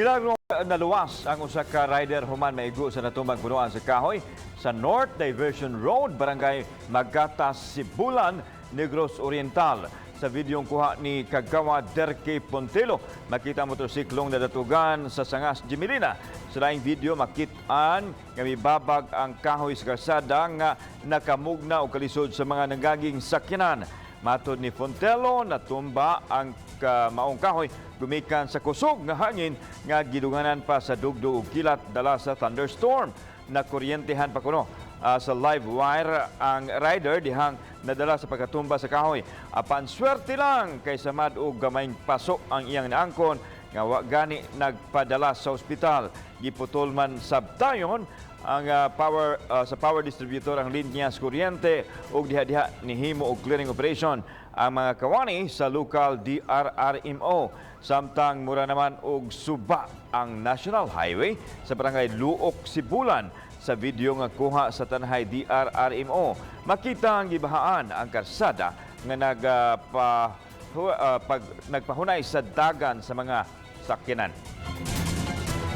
Milagro'ng naluwas ang usa ka rider human maigo sa natumbang punuan sa Kahoy sa North Diversion Road, Barangay Magatas, Sibulan, Negros Oriental. Sa videong kuha ni Kagawa Derke Pontelo, makita motorsiklong Nadat-ugan sa Sangas Jimilina. Sa laing video, makitaan nga mibabag ang kahoy sa kalsada nga nakamugna o kalisod sa mga nagaging sakyanan. Matod ni Pontelo, natumba ang maong kahoy gumikan sa kusog nga hangin nga gidunganan pa sa dugdo ug kilat dala sa thunderstorm. Nakuryentehan pa kuno sa live wire ang rider dihang nadala sa pagkatumba sa kahoy. Apan swerte lang kay samad og gamay'ng pasok ang iyang naangkon nga wa gani nagpadala sa ospital. Giputol man sabtayon ang sa power distributor ang linya sa kuryente ug diha-diha nihimo og clearing operation ang mga kawani sa local DRRMO. Samtang mura naman og suba ang National Highway sa barangay Luok, Sibulan. Sa video nga kuha sa tanhay DRRMO, makita ang gibahaan ang karsada nga nagpahunay sa dagan sa mga sakyanan.